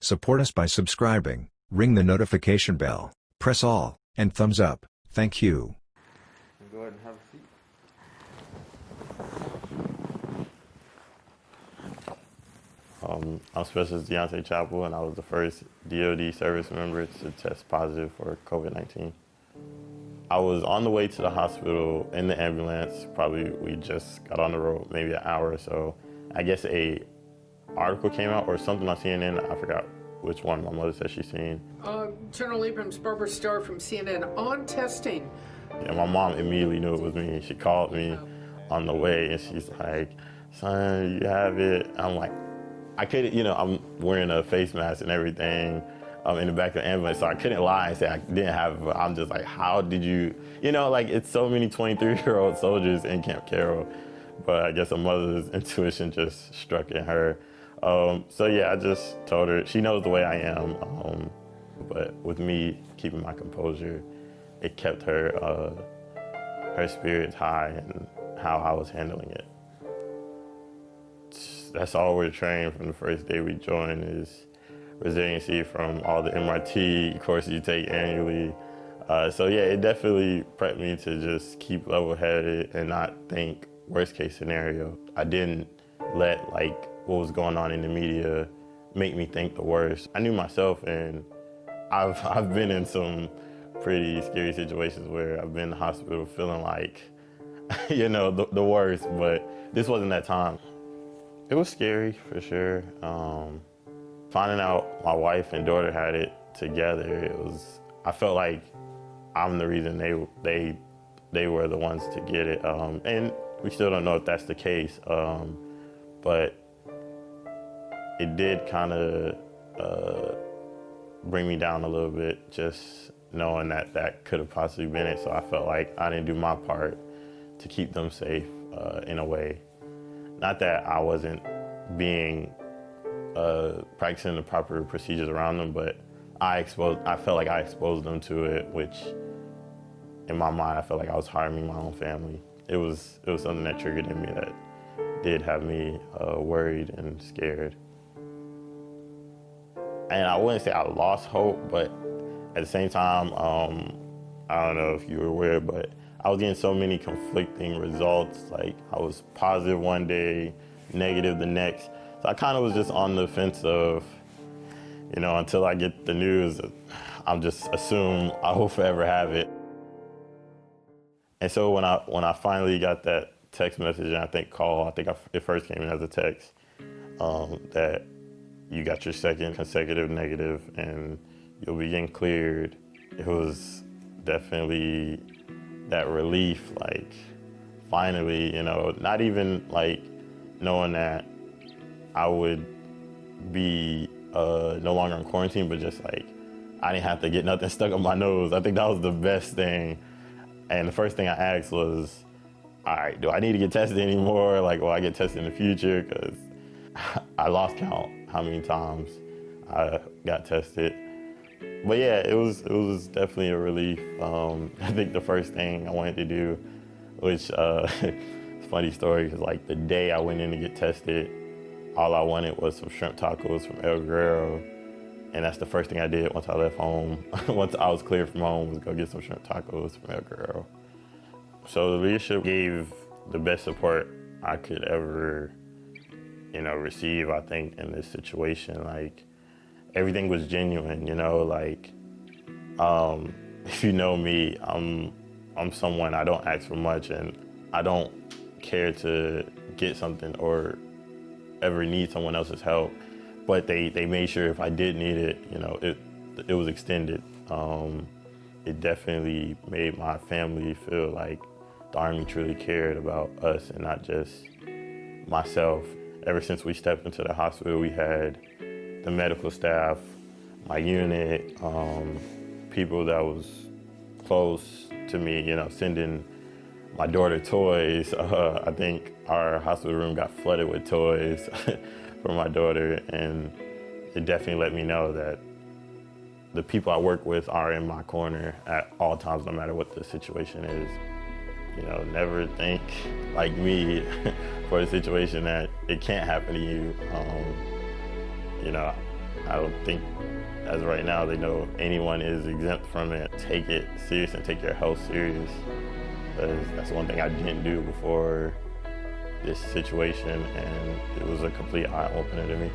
Support us by subscribing, ring the notification bell, press all, and thumbs up. Thank you. Go ahead and have a seat. I'm Specialist Deontay Chapel, and I was the first DoD service member to test positive for COVID-19. I was on the way to the hospital in the ambulance. Probably we just got on the road, maybe an hour or so. I guess a article came out or something on CNN. I forgot which one my mother said she's seen. General Abrams, Barbara Starr from CNN on testing. And my mom immediately knew it was me. She called me on the way and she's like, "Son, you have it." I'm like, I couldn't, I'm wearing a face mask and everything in the back of the ambulance, so I couldn't lie and say I didn't have it. But I'm just like, how did you, it's so many 23-year-old soldiers in Camp Carroll. But I guess a mother's intuition just struck in her. So yeah, I just told her, she knows the way I am. But with me keeping my composure, it kept her spirits high and how I was handling it. That's all we're trained from the first day we joined is resiliency from all the MRT courses you take annually. So yeah, it definitely prepped me to just keep level-headed and not think worst case scenario. I didn't let what was going on in the media make me think the worst. I knew myself, and I've been in some pretty scary situations where I've been in the hospital feeling like, the worst, but this wasn't that time. It was scary for sure. Finding out my wife and daughter had it together, I felt like I'm the reason they were the ones to get it. And we still don't know if that's the case, but it did kind of bring me down a little bit, just knowing that could have possibly been it. So I felt like I didn't do my part to keep them safe in a way. Not that I wasn't practicing the proper procedures around them, but I felt like I exposed them to it, which in my mind, I felt like I was harming my own family. It was something that triggered in me that did have me worried and scared. And I wouldn't say I lost hope, but at the same time, I don't know if you were aware, but I was getting so many conflicting results. Like, I was positive one day, negative the next. So I kind of was just on the fence of, until I get the news, I'm just assume I will forever have it. And so when I finally got that text message, and I think it first came in as a text, that you got your second consecutive negative and you'll be getting cleared, it was definitely that relief, finally, not even knowing that I would be no longer in quarantine, but just I didn't have to get nothing stuck up my nose. I think that was the best thing. And the first thing I asked was, all right, do I need to get tested anymore? Will I get tested in the future? Because I lost count how many times I got tested. But yeah, it was definitely a relief. I think the first thing I wanted to do, which it's a funny story, because the day I went in to get tested, all I wanted was some shrimp tacos from El Guerrero. And that's the first thing I did once I left home. Once I was cleared from home, was go get some shrimp tacos from El Guerrero. So the leadership gave the best support I could ever, receive, I think, in this situation. Everything was genuine, if you know me, I'm someone, I don't ask for much, and I don't care to get something or ever need someone else's help. But they made sure if I did need it, it was extended. It definitely made my family feel like the Army truly cared about us and not just myself. Ever since we stepped into the hospital, we had the medical staff, my unit, people that was close to me, sending my daughter toys. I think our hospital room got flooded with toys for my daughter, and it definitely let me know that the people I work with are in my corner at all times, no matter what the situation is. Never think like me for a situation that it can't happen to you. I don't think, as of right now, they know anyone is exempt from it. Take it serious and take your health serious. Because that's one thing I didn't do before this situation, and it was a complete eye-opener to me.